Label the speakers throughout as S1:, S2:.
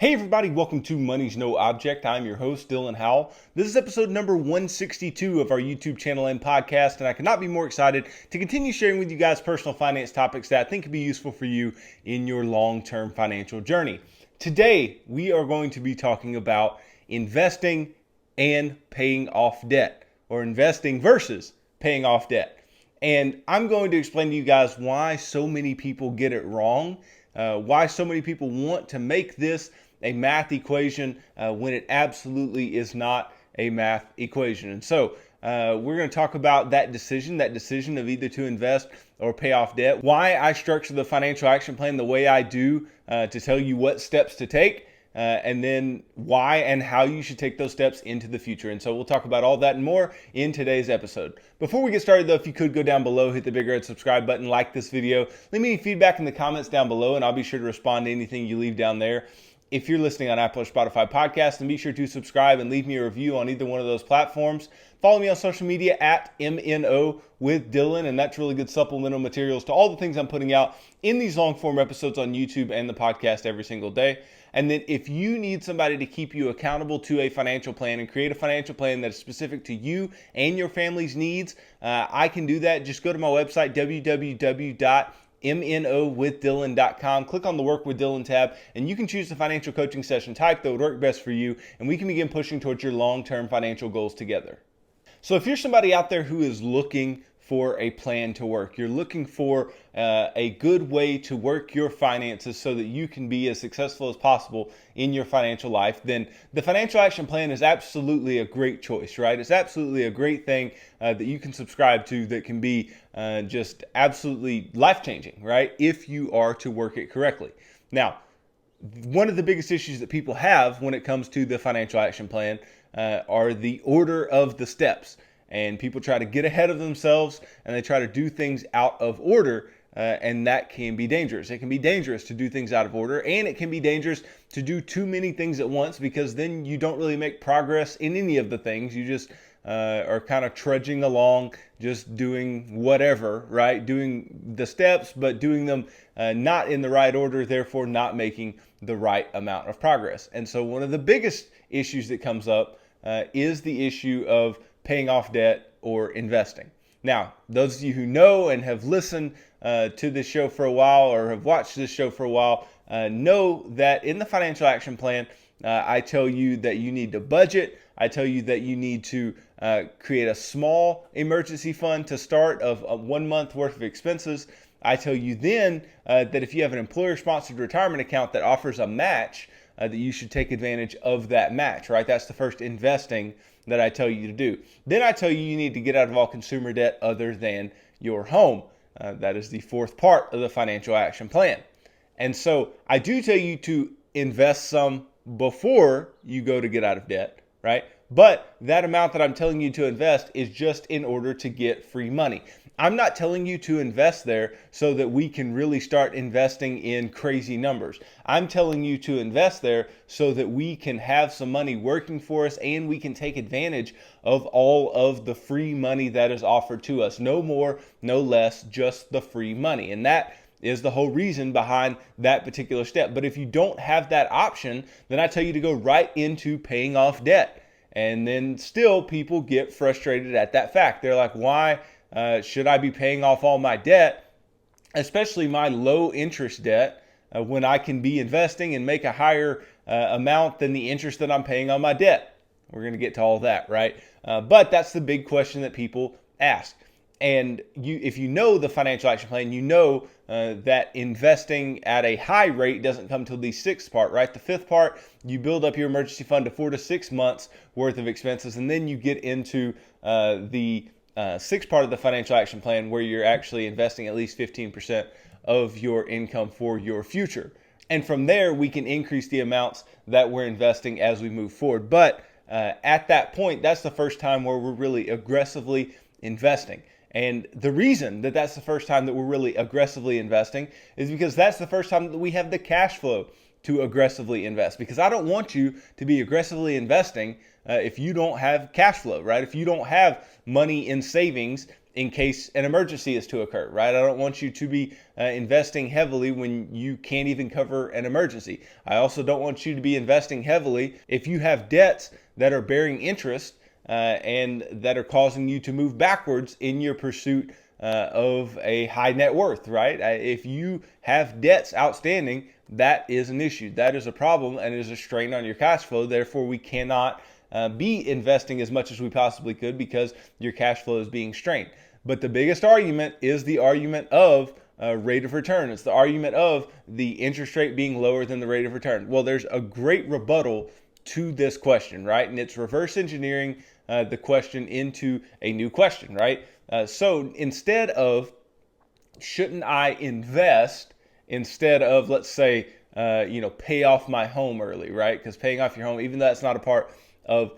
S1: Hey everybody, welcome to Money's No Object. I'm your host, Dylan Howell. This is episode number 162 of our YouTube channel and podcast, and I could not be more excited to continue sharing with you guys personal finance topics that I think could be useful for you in your long-term financial journey. Today, we are going to be talking about investing and paying off debt, or investing versus paying off debt. And I'm going to explain to you guys why so many people get it wrong, why so many people want to make this a math equation when it absolutely is not a math equation. And so we're going to talk about that decision of either to invest or pay off debt, why I structure the financial action plan the way I do to tell you what steps to take, and then why and how you should take those steps into the future. And so we'll talk about all that and more in today's episode. Before we get started though, if you could go down below, hit the big red subscribe button, like this video, leave me any feedback in the comments down below, and I'll be sure to respond to anything you leave down there. If you're listening on Apple or Spotify podcast, then be sure to subscribe and leave me a review on either one of those platforms. Follow me on social media at MNO with Dylan, and that's really good supplemental materials to all the things I'm putting out in these long form episodes on YouTube and the podcast every single day. And then if you need somebody to keep you accountable to a financial plan and create a financial plan that is specific to you and your family's needs, I can do that. Just go to my website, www.mnowithdylan.com. Click on the Work with Dylan tab, and you can choose the financial coaching session type that would work best for you, and we can begin pushing towards your long-term financial goals together. So if you're somebody out there who is looking for a plan to work, you're looking for a good way to work your finances so that you can be as successful as possible in your financial life, then the financial action plan is absolutely a great choice, right? It's absolutely a great thing that you can subscribe to that can be just absolutely life-changing, right? If you are to work it correctly. Now, one of the biggest issues that people have when it comes to the financial action plan are the order of the steps. And people try to get ahead of themselves and they try to do things out of order, and that can be dangerous. It can be dangerous to do things out of order, and it can be dangerous to do too many things at once, because then you don't really make progress in any of the things. You just are kind of trudging along, just doing whatever, right? Doing the steps, but doing them not in the right order, therefore not making the right amount of progress. And so one of the biggest issues that comes up is the issue of paying off debt or investing. Now, those of you who know and have listened to this show for a while or have watched this show for a while know that in the financial action plan, I tell you that you need to budget. I tell you that you need to create a small emergency fund to start of 1 month worth of expenses. I tell you then that if you have an employer-sponsored retirement account that offers a match, that you should take advantage of that match, right? That's the first investing that I tell you to do. Then I tell you you need to get out of all consumer debt other than your home. That is the fourth part of the financial action plan. And so I do tell you to invest some before you go to get out of debt, right? But that amount that I'm telling you to invest is just in order to get free money. I'm not telling you to invest there so that we can really start investing in crazy numbers. I'm telling you to invest there so that we can have some money working for us and we can take advantage of all of the free money that is offered to us. No more, no less, just the free money. And that is the whole reason behind that particular step. But if you don't have that option, then I tell you to go right into paying off debt. And then still people get frustrated at that fact. They're like, why should I be paying off all my debt, especially my low interest debt, when I can be investing and make a higher amount than the interest that I'm paying on my debt? We're going to get to all that, right? But that's the big question that people ask. And if you know the financial action plan, you know that investing at a high rate doesn't come till the sixth part, right? The fifth part, you build up your emergency fund to 4 to 6 months worth of expenses, and then you get into the sixth part of the financial action plan where you're actually investing at least 15% of your income for your future. And from there, we can increase the amounts that we're investing as we move forward. But at that point, that's the first time where we're really aggressively investing. And the reason that that's the first time that we're really aggressively investing is because that's the first time that we have the cash flow to aggressively invest. Because I don't want you to be aggressively investing if you don't have cash flow, right? If you don't have money in savings in case an emergency is to occur, right? I don't want you to be investing heavily when you can't even cover an emergency. I also don't want you to be investing heavily if you have debts that are bearing interest and that are causing you to move backwards in your pursuit of a high net worth, right? If you have debts outstanding, that is an issue. That is a problem and is a strain on your cash flow. Therefore, we cannot be investing as much as we possibly could because your cash flow is being strained. But the biggest argument is the argument of rate of return. It's the argument of the interest rate being lower than the rate of return. Well, there's a great rebuttal to this question, right? And it's reverse engineering the question into a new question, right? So instead of shouldn't I invest instead of, let's say, pay off my home early, right? Because paying off your home, even though that's not a part of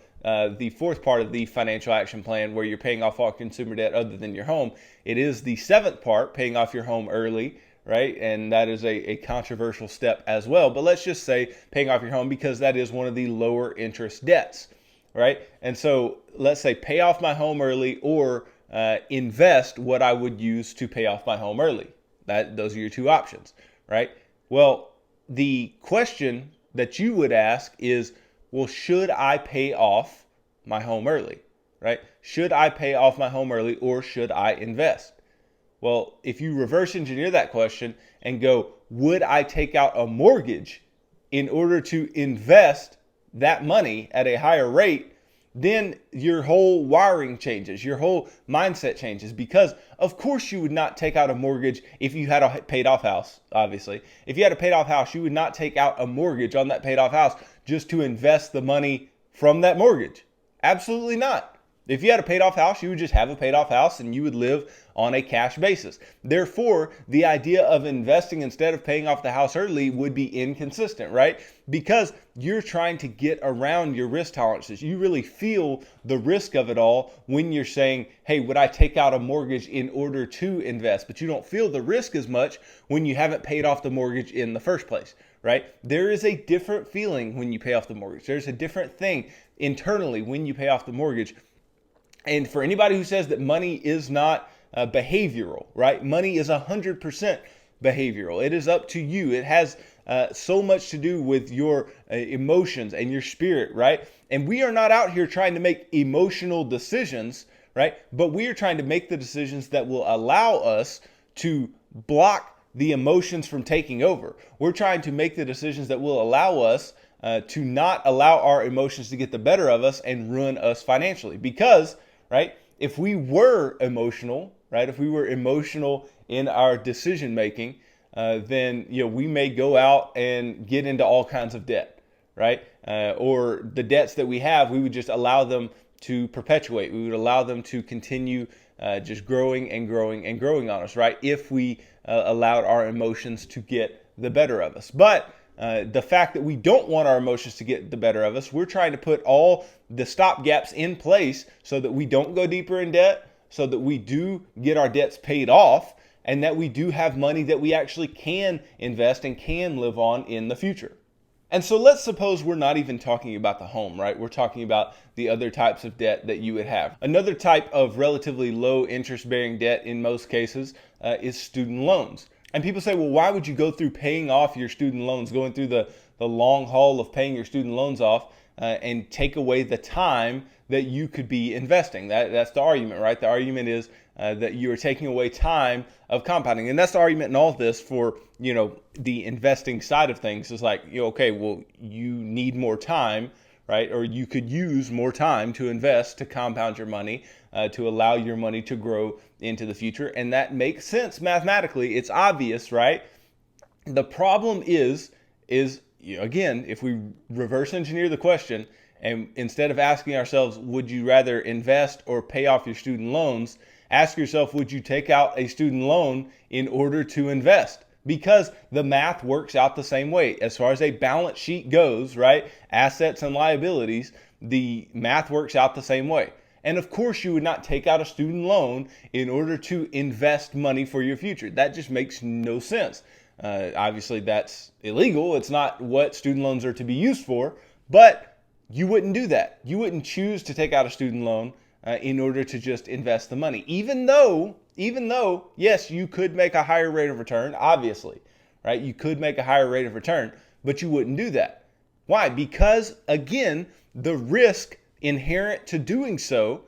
S1: the fourth part of the financial action plan where you're paying off all consumer debt other than your home, it is the seventh part, paying off your home early, right? And that is a controversial step as well. But let's just say paying off your home because that is one of the lower interest debts, right? And so let's say pay off my home early or invest what I would use to pay off my home early. Those are your two options, right? Well, the question that you would ask is, well, should I pay off my home early, right? Should I pay off my home early or should I invest? Well, if you reverse engineer that question and go, would I take out a mortgage in order to invest that money at a higher rate, then your whole wiring changes, your whole mindset changes, because of course you would not take out a mortgage if you had a paid off house, obviously. If you had a paid off house, you would not take out a mortgage on that paid off house just to invest the money from that mortgage. Absolutely not. If you had a paid off house, you would just have a paid off house and you would live on a cash basis. Therefore, the idea of investing instead of paying off the house early would be inconsistent, right? Because you're trying to get around your risk tolerances. You really feel the risk of it all when you're saying, hey, would I take out a mortgage in order to invest? But you don't feel the risk as much when you haven't paid off the mortgage in the first place, right? There is a different feeling when you pay off the mortgage. There's a different thing internally when you pay off the mortgage. And for anybody who says that money is not behavioral, right? Money is 100% behavioral. It is up to you. It has so much to do with your emotions and your spirit, right? And we are not out here trying to make emotional decisions, right? But we are trying to make the decisions that will allow us to block the emotions from taking over. We're trying to make the decisions that will allow us to not allow our emotions to get the better of us and ruin us financially. Because, right, if we were emotional, right, if we were emotional in our decision making, then we may go out and get into all kinds of debt, right? Or the debts that we have, we would just allow them to perpetuate. We would allow them to continue just growing and growing and growing on us, right? If we allowed our emotions to get the better of us. But the fact that we don't want our emotions to get the better of us, we're trying to put all the stop gaps in place so that we don't go deeper in debt, so that we do get our debts paid off, and that we do have money that we actually can invest and can live on in the future. And so let's suppose we're not even talking about the home, right? We're talking about the other types of debt that you would have. Another type of relatively low interest bearing debt in most cases is student loans. And people say, well, why would you go through paying off your student loans, going through the long haul of paying your student loans off and take away the time that you could be investing? That's the argument, right? The argument is that you are taking away time of compounding. And that's the argument in all of this for, the investing side of things is like, okay, well, you need more time, right? Or you could use more time to invest, to compound your money, to allow your money to grow into the future. And that makes sense mathematically. It's obvious, right? The problem is again, if we reverse engineer the question, and instead of asking ourselves, would you rather invest or pay off your student loans, ask yourself, would you take out a student loan in order to invest? Because the math works out the same way. As far as a balance sheet goes, right? Assets and liabilities, the math works out the same way. And of course, you would not take out a student loan in order to invest money for your future. That just makes no sense. Obviously, that's illegal. It's not what student loans are to be used for, but you wouldn't do that. You wouldn't choose to take out a student loan in order to just invest the money. Even though, yes, you could make a higher rate of return, obviously, right? You could make a higher rate of return, but you wouldn't do that. Why? Because, again, the risk inherent to doing so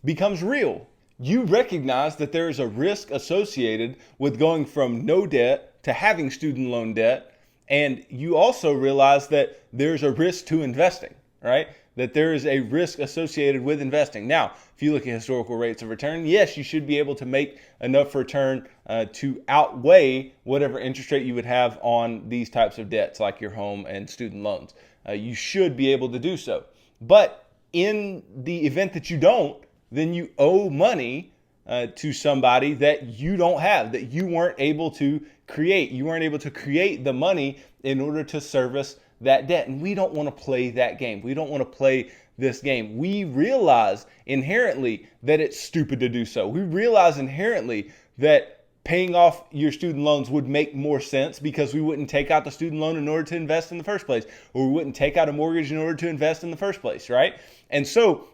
S1: becomes real. You recognize that there is a risk associated with going from no debt to having student loan debt. And you also realize that there's a risk to investing, right? That there is a risk associated with investing. Now, if you look at historical rates of return, yes, you should be able to make enough return to outweigh whatever interest rate you would have on these types of debts, like your home and student loans. You should be able to do so. But in the event that you don't, then you owe money to somebody that you don't have, that you weren't able to create. You weren't able to create the money in order to service that debt. And we don't want to play that game. We don't want to play this game. We realize inherently that it's stupid to do so. We realize inherently that paying off your student loans would make more sense because we wouldn't take out the student loan in order to invest in the first place, or we wouldn't take out a mortgage in order to invest in the first place, right? And so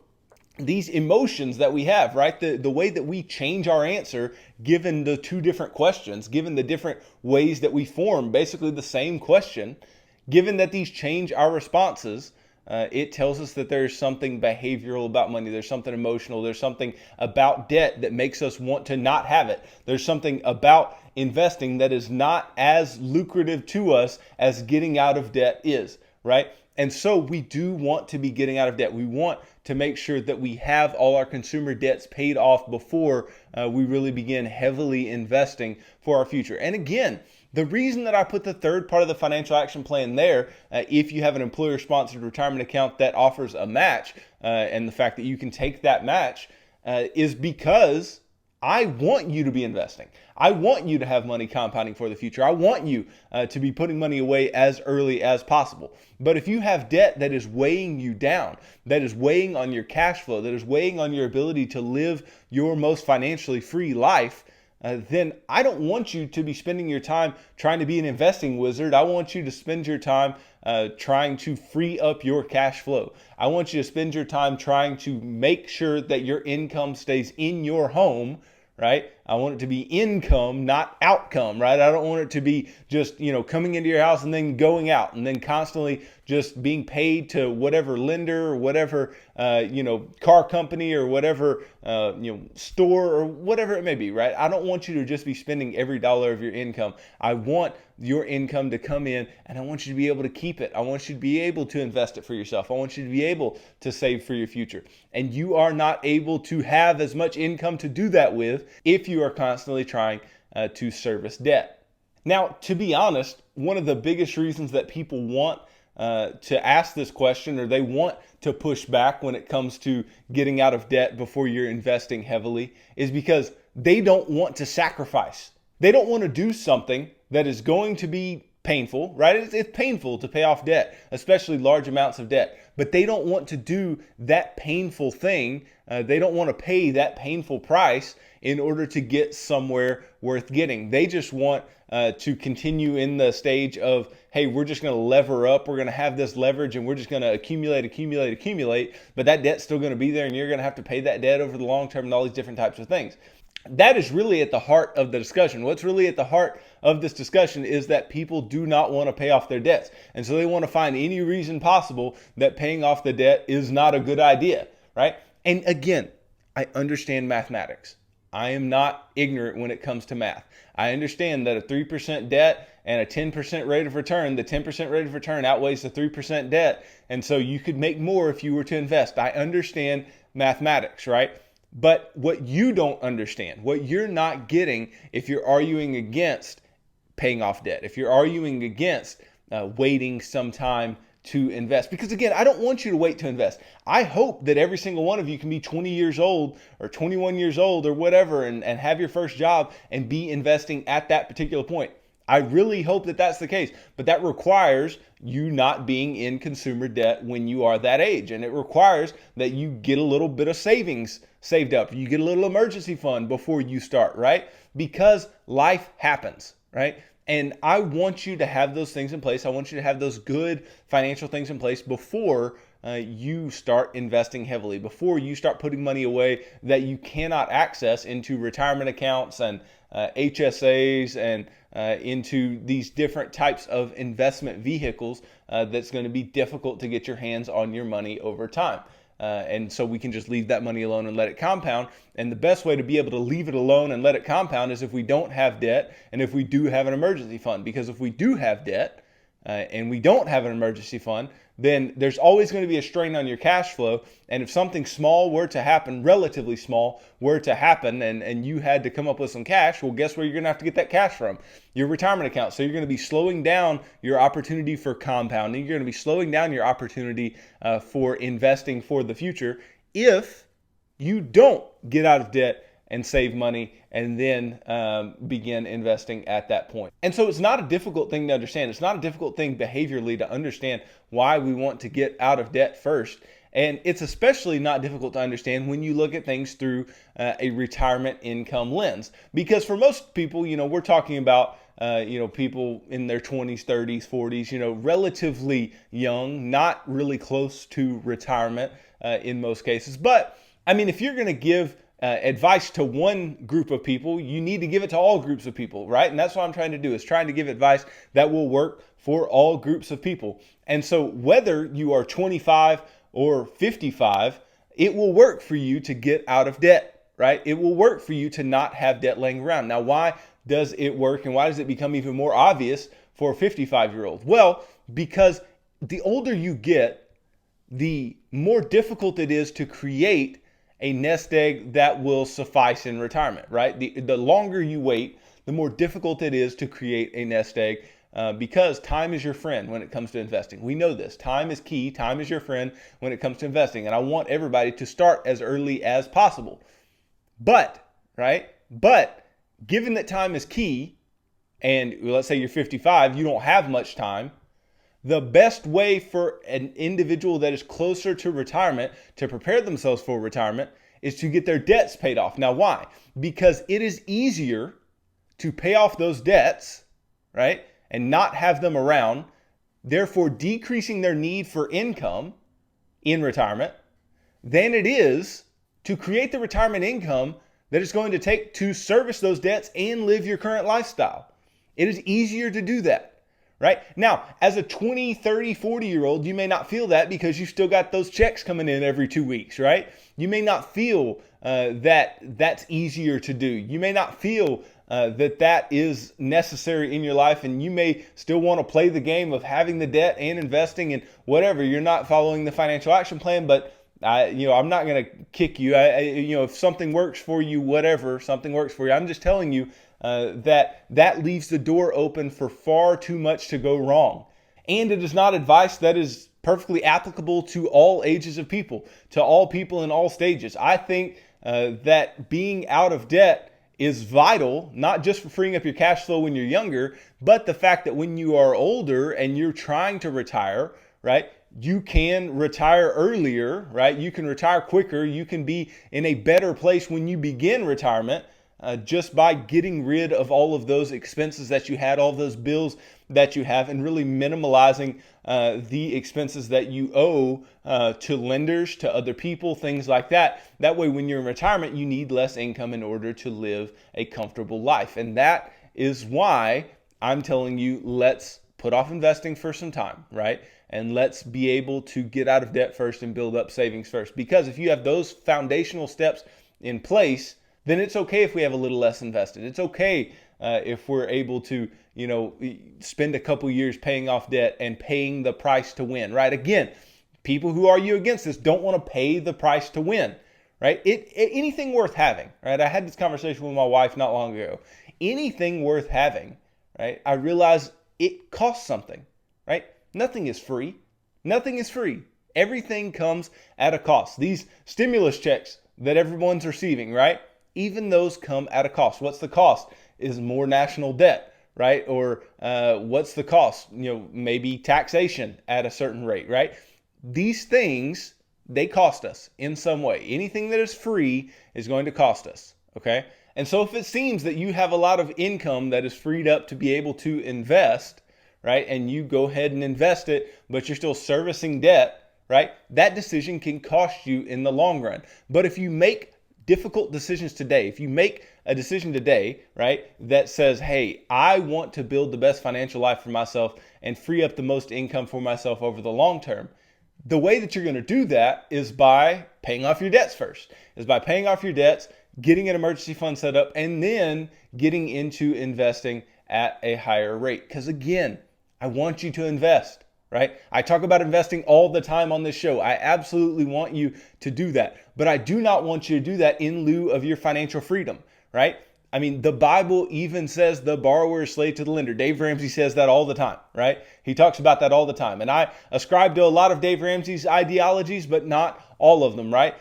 S1: these emotions that we have, right? The way that we change our answer given the two different questions, given the different ways that we form basically the same question, given that these change our responses, it tells us that there's something behavioral about money. There's something emotional. There's something about debt that makes us want to not have it. There's something about investing that is not as lucrative to us as getting out of debt is, right? And so we do want to be getting out of debt. We want to make sure that we have all our consumer debts paid off before we really begin heavily investing for our future. And again, the reason that I put the third part of the financial action plan there, if you have an employer-sponsored retirement account that offers a match, and the fact that you can take that match, is because I want you to be investing. I want you to have money compounding for the future. I want you to be putting money away as early as possible. But if you have debt that is weighing you down, that is weighing on your cash flow, that is weighing on your ability to live your most financially free life, then I don't want you to be spending your time trying to be an investing wizard. I want you to spend your time trying to free up your cash flow. I want you to spend your time trying to make sure that your income stays in your home, right? I want it to be income, not outcome, right? I don't want it to be just, coming into your house and then going out and then constantly just being paid to whatever lender or whatever, car company or whatever, store or whatever it may be, right? I don't want you to just be spending every dollar of your income. I want your income to come in and I want you to be able to keep it. I want you to be able to invest it for yourself. I want you to be able to save for your future. And you are not able to have as much income to do that with if you are constantly trying to service debt. Now, to be honest, one of the biggest reasons that people want to ask this question, or they want to push back when it comes to getting out of debt before you're investing heavily, is because they don't want to sacrifice. They don't want to do something that is going to be painful, right? It's painful to pay off debt, especially large amounts of debt, but they don't want to do that painful thing. They don't want to pay that painful price in order to get somewhere worth getting. They just want to continue in the stage of, hey, we're just going to lever up. We're going to have this leverage and we're just going to accumulate. But that debt's still going to be there and you're going to have to pay that debt over the long term and all these different types of things. That is really at the heart of the discussion. What's really at the heart of this discussion is that people do not want to pay off their debts. And so they want to find any reason possible that paying off the debt is not a good idea, right? And again, I understand mathematics. I am not ignorant when it comes to math. I understand that a 3% debt and a 10% rate of return, the 10% rate of return outweighs the 3% debt. And so you could make more if you were to invest. I understand mathematics, right? But what you don't understand, what you're not getting if you're arguing against paying off debt, if you're arguing against waiting some time to invest. Because again, I don't want you to wait to invest. I hope that every single one of you can be 20 years old or 21 years old or whatever and have your first job and be investing at that particular point. I really hope that that's the case, but that requires you not being in consumer debt when you are that age. And it requires that you get a little bit of savings saved up. You get a little emergency fund before you start, right? Because life happens, right? And I want you to have those things in place. I want you to have those good financial things in place before you start investing heavily, before you start putting money away that you cannot access into retirement accounts and HSAs and into these different types of investment vehicles that's going to be difficult to get your hands on your money over time. And so we can just leave that money alone and let it compound. And the best way to be able to leave it alone and let it compound is if we don't have debt and if we do have an emergency fund. Because if we do have debt and we don't have an emergency fund, then there's always going to be a strain on your cash flow. And if something small were to happen, relatively small, were to happen, and you had to come up with some cash, well, guess where you're going to have to get that cash from? Your retirement account. So you're going to be slowing down your opportunity for compounding. You're going to be slowing down your opportunity for investing for the future if you don't get out of debt and save money and then begin investing at that point. And so it's not a difficult thing to understand. It's not a difficult thing behaviorally to understand why we want to get out of debt first. And it's especially not difficult to understand when you look at things through a retirement income lens. Because for most people, we're talking about people in their 20s, 30s, 40s, relatively young, not really close to retirement in most cases. But I mean, if you're going to give advice to one group of people, you need to give it to all groups of people, right? And that's what I'm trying to do, is trying to give advice that will work for all groups of people. And so whether you are 25 or 55, it will work for you to get out of debt, right? It will work for you to not have debt laying around. Now, why does it work, and why does it become even more obvious for a 55-year-old? Well, because the older you get, the more difficult it is to create a nest egg that will suffice in retirement, right? The longer you wait, the more difficult it is to create a nest egg because time is your friend when it comes to investing. We know this. Time is key. Time is your friend when it comes to investing. And I want everybody to start as early as possible. But given that time is key, and let's say you're 55, you don't have much time, the best way for an individual that is closer to retirement to prepare themselves for retirement is to get their debts paid off. Now, why? Because it is easier to pay off those debts, right, and not have them around, therefore decreasing their need for income in retirement, than it is to create the retirement income that it's going to take to service those debts and live your current lifestyle. It is easier to do that. Right? Now, as a 20, 30, 40-year-old, you may not feel that because you still got those checks coming in every 2 weeks, right? You may not feel that that's easier to do. You may not feel that is necessary in your life, and you may still want to play the game of having the debt and investing and whatever. You're not following the financial action plan, but I'm not going to kick you. If something works for you, whatever, something works for you. I'm just telling you that leaves the door open for far too much to go wrong. And it is not advice that is perfectly applicable to all ages of people, to all people in all stages. I think that being out of debt is vital, not just for freeing up your cash flow when you're younger, but the fact that when you are older and you're trying to retire, right, you can retire earlier, right? You can retire quicker. You can be in a better place when you begin retirement just by getting rid of all of those expenses that you had, all of those bills that you have, and really minimalizing the expenses that you owe to lenders, to other people, things like that. That way, when you're in retirement, you need less income in order to live a comfortable life. And that is why I'm telling you, let's put off investing for some time, right? And let's be able to get out of debt first and build up savings first. Because if you have those foundational steps in place, then it's okay if we have a little less invested. It's okay if we're able to, spend a couple years paying off debt and paying the price to win, right? Again, people who argue against this don't want to pay the price to win, right? Anything worth having, right? I had this conversation with my wife not long ago. Anything worth having, right? I realize it costs something, right? Nothing is free. Nothing is free. Everything comes at a cost. These stimulus checks that everyone's receiving, right? Even those come at a cost. What's the cost? Is more national debt, right? Or what's the cost? Maybe taxation at a certain rate, right? These things, they cost us in some way. Anything that is free is going to cost us, okay? And so if it seems that you have a lot of income that is freed up to be able to invest, right? And you go ahead and invest it, but you're still servicing debt, right? That decision can cost you in the long run. But if you make difficult decisions today, if you make a decision today, right, that says, hey, I want to build the best financial life for myself and free up the most income for myself over the long term, the way that you're going to do that is by paying off your debts first, getting an emergency fund set up, and then getting into investing at a higher rate. Because again, I want you to invest, right? I talk about investing all the time on this show. I absolutely want you to do that. But I do not want you to do that in lieu of your financial freedom, right? I mean, the Bible even says the borrower is slave to the lender. Dave Ramsey says that all the time, right? He talks about that all the time. And I ascribe to a lot of Dave Ramsey's ideologies, but not all of them, right?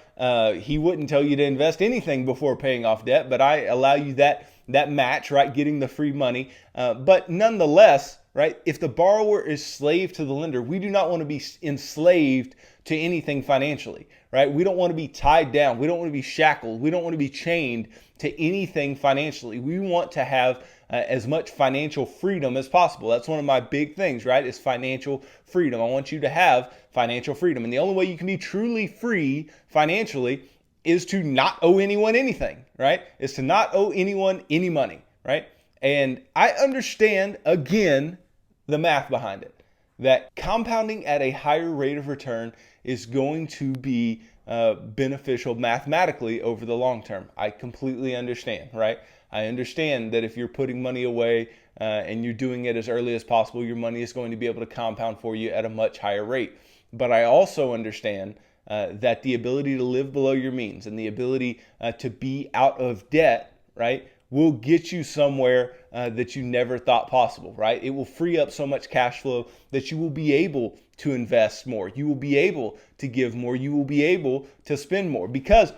S1: He wouldn't tell you to invest anything before paying off debt, but I allow you that match, right? Getting the free money. But nonetheless, right? If the borrower is slave to the lender, we do not want to be enslaved to anything financially, right? We don't want to be tied down. We don't want to be shackled. We don't want to be chained to anything financially. We want to have as much financial freedom as possible. That's one of my big things, right? Is financial freedom. I want you to have financial freedom. And the only way you can be truly free financially is to not owe anyone anything, right? Is to not owe anyone any money, right? And I understand, again, the math behind it, that compounding at a higher rate of return is going to be beneficial mathematically over the long term. I completely understand, right? I understand that if you're putting money away and you're doing it as early as possible, your money is going to be able to compound for you at a much higher rate. But I also understand that the ability to live below your means and the ability to be out of debt, right, will get you somewhere that you never thought possible, right? It will free up so much cash flow that you will be able to invest more. You will be able to give more. You will be able to spend more. Because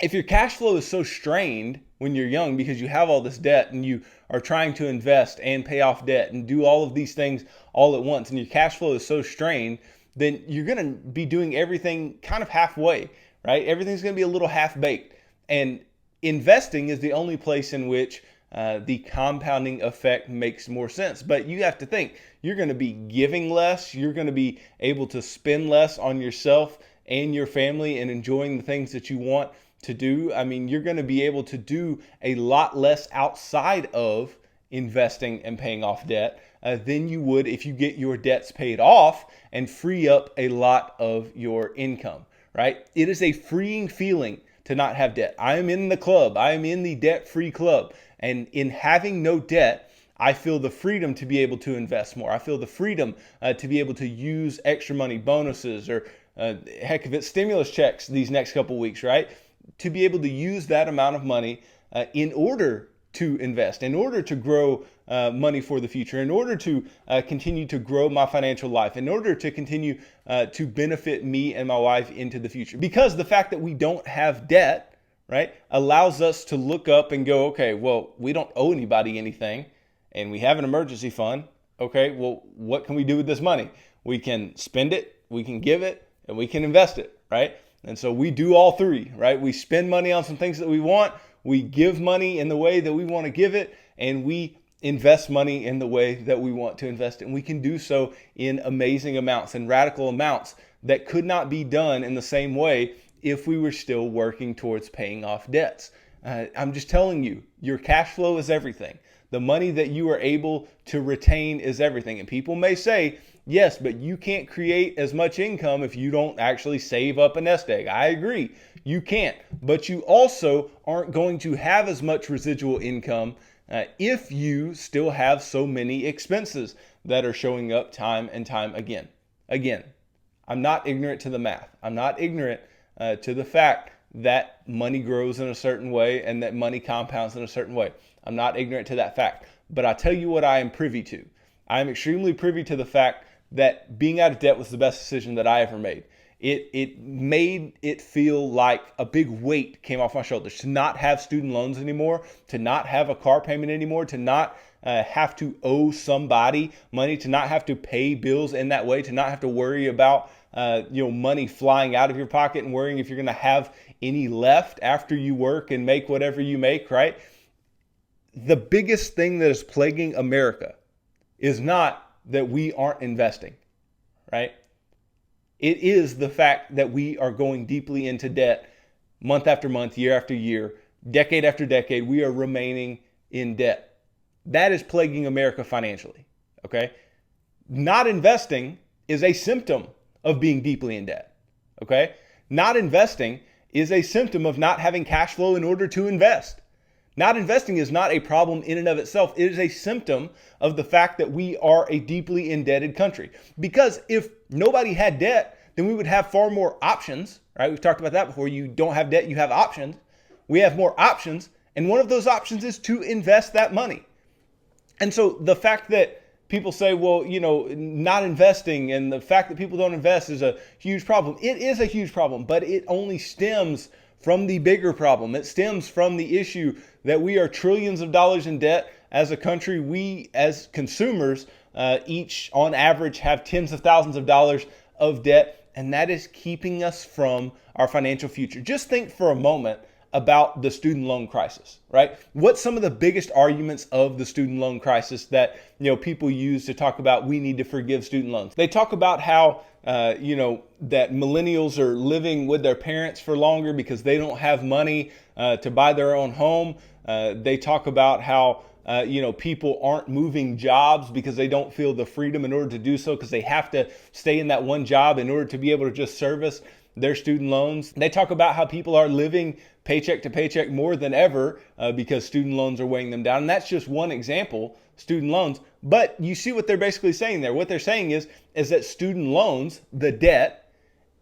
S1: if your cash flow is so strained when you're young because you have all this debt and you are trying to invest and pay off debt and do all of these things all at once, and your cash flow is so strained, then you're going to be doing everything kind of halfway, right? Everything's going to be a little half-baked. And investing is the only place in which the compounding effect makes more sense. But you have to think, you're going to be giving less. You're going to be able to spend less on yourself and your family and enjoying the things that you want to do. I mean, you're going to be able to do a lot less outside of investing and paying off debt than you would if you get your debts paid off and free up a lot of your income, right? It is a freeing feeling to not have debt. I am in the club. I am in the debt-free club. And in having no debt, I feel the freedom to be able to invest more. I feel the freedom to be able to use extra money, bonuses, or heck, if it's stimulus checks these next couple weeks, right? To be able to use that amount of money in order to invest, in order to grow money for the future, in order to continue to grow my financial life, in order to continue to benefit me and my wife into the future. Because the fact that we don't have debt, right, allows us to look up and go, okay, well, we don't owe anybody anything and we have an emergency fund. Okay, well, what can we do with this money? We can spend it, we can give it, and we can invest it, right? And so we do all three, right? We spend money on some things that we want, we give money in the way that we want to give it, and we invest money in the way that we want to invest it. And we can do so in amazing amounts and radical amounts that could not be done in the same way if we were still working towards paying off debts. I'm just telling you, your cash flow is everything. The money that you are able to retain is everything. And people may say, yes, but you can't create as much income if you don't actually save up a nest egg. I agree, you can't. But you also aren't going to have as much residual income if you still have so many expenses that are showing up time and time again. Again, I'm not ignorant to the math. I'm not ignorant to the fact that money grows in a certain way and that money compounds in a certain way. I'm not ignorant to that fact. But I tell you what I am privy to. I am extremely privy to the fact that being out of debt was the best decision that I ever made. It made it feel like a big weight came off my shoulders to not have student loans anymore, to not have a car payment anymore, to not have to owe somebody money, to not have to pay bills in that way, to not have to worry about money flying out of your pocket and worrying if you're going to have any left after you work and make whatever you make, right? The biggest thing that is plaguing America is not that we aren't investing, right? It is the fact that we are going deeply into debt month after month, year after year, decade after decade. We are remaining in debt. That is plaguing America financially, okay? Not investing is a symptom of being deeply in debt, okay? Not investing is a symptom of not having cash flow in order to invest. Not investing is not a problem in and of itself. It is a symptom of the fact that we are a deeply indebted country. Because if nobody had debt, then we would have far more options, right? We've talked about that before. You don't have debt, you have options. We have more options, and one of those options is to invest that money. And so the fact that people say, well, not investing, and the fact that people don't invest is a huge problem. It is a huge problem, but it only stems from the bigger problem. It stems from the issue that we are trillions of dollars in debt as a country. We as consumers each on average have tens of thousands of dollars of debt, and that is keeping us from our financial future. Just think for a moment about the student loan crisis, right? What's some of the biggest arguments of the student loan crisis that people use to talk about we need to forgive student loans? They talk about how that millennials are living with their parents for longer because they don't have money to buy their own home. They talk about how people aren't moving jobs because they don't feel the freedom in order to do so, because they have to stay in that one job in order to be able to just service their student loans. They talk about how people are living paycheck to paycheck more than ever because student loans are weighing them down. And that's just one example, student loans. But you see what they're basically saying there. What they're saying is that student loans, the debt,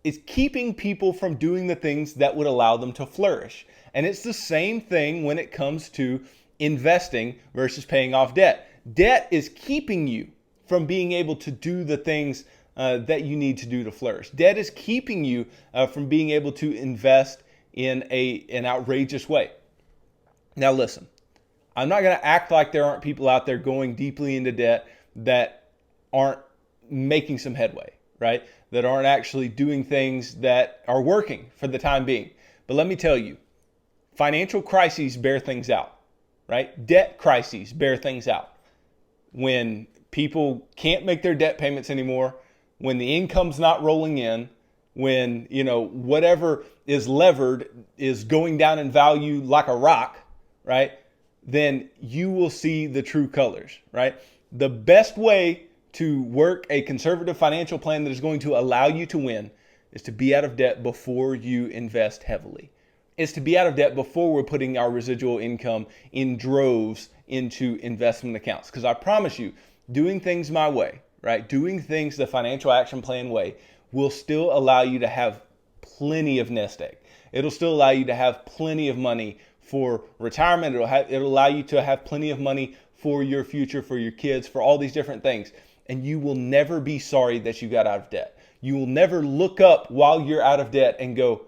S1: is keeping people from doing the things that would allow them to flourish. And it's the same thing when it comes to investing versus paying off debt. Debt is keeping you from being able to do the things that you need to do to flourish. Debt is keeping you from being able to invest in an outrageous way. Now listen, I'm not going to act like there aren't people out there going deeply into debt that aren't making some headway, right? That aren't actually doing things that are working for the time being. But let me tell you, financial crises bear things out, right? Debt crises bear things out. When people can't make their debt payments anymore, when the income's not rolling in, when whatever is levered is going down in value like a rock, right? Then you will see the true colors, right? The best way to work a conservative financial plan that is going to allow you to win is to be out of debt before you invest heavily. It's to be out of debt before we're putting our residual income in droves into investment accounts. Because I promise you, doing things my way, right? Doing things the financial action plan way will still allow you to have plenty of nest egg. It'll still allow you to have plenty of money for retirement. It'll allow you to have plenty of money for your future, for your kids, for all these different things. And you will never be sorry that you got out of debt. You will never look up while you're out of debt and go,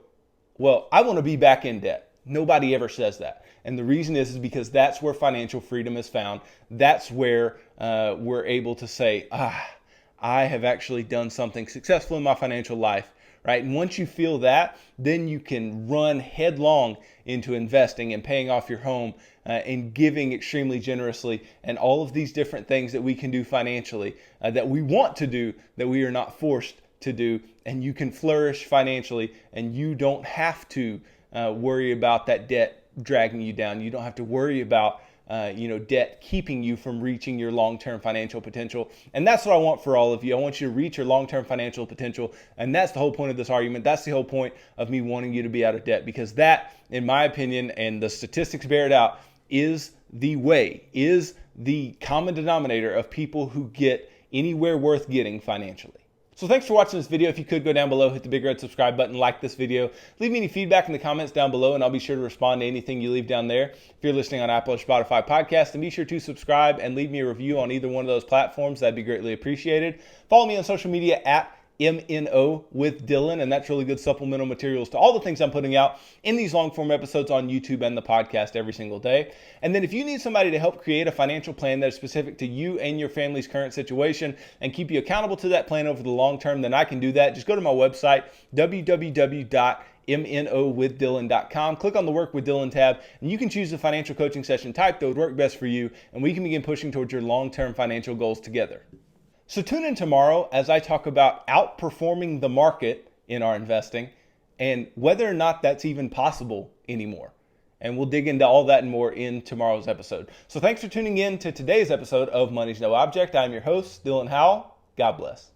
S1: well, I want to be back in debt. Nobody ever says that. And the reason is because that's where financial freedom is found. That's where we're able to say, I have actually done something successful in my financial life, right? And once you feel that, then you can run headlong into investing and paying off your home and giving extremely generously and all of these different things that we can do financially that we want to do, that we are not forced to do. And you can flourish financially, and you don't have to worry about that debt dragging you down. You don't have to worry about debt keeping you from reaching your long-term financial potential. And that's what I want for all of you. I want you to reach your long-term financial potential. And that's the whole point of this argument. That's the whole point of me wanting you to be out of debt, because that, in my opinion, and the statistics bear it out, is the way, is the common denominator of people who get anywhere worth getting financially. So thanks for watching this video. If you could go down below, hit the big red subscribe button, like this video, leave me any feedback in the comments down below, and I'll be sure to respond to anything you leave down there. If you're listening on Apple or Spotify podcast, then be sure to subscribe and leave me a review on either one of those platforms. That'd be greatly appreciated. Follow me on social media at MNO with Dylan, and that's really good supplemental materials to all the things I'm putting out in these long form episodes on YouTube and the podcast every single day. And then if you need somebody to help create a financial plan that is specific to you and your family's current situation and keep you accountable to that plan over the long term, then I can do that. Just go to my website, www.MNOwithDylan.com. Click on the Work with Dylan tab, and you can choose the financial coaching session type that would work best for you, and we can begin pushing towards your long-term financial goals together. So tune in tomorrow as I talk about outperforming the market in our investing and whether or not that's even possible anymore. And we'll dig into all that and more in tomorrow's episode. So thanks for tuning in to today's episode of Money's No Object. I'm your host, Dylan Howell. God bless.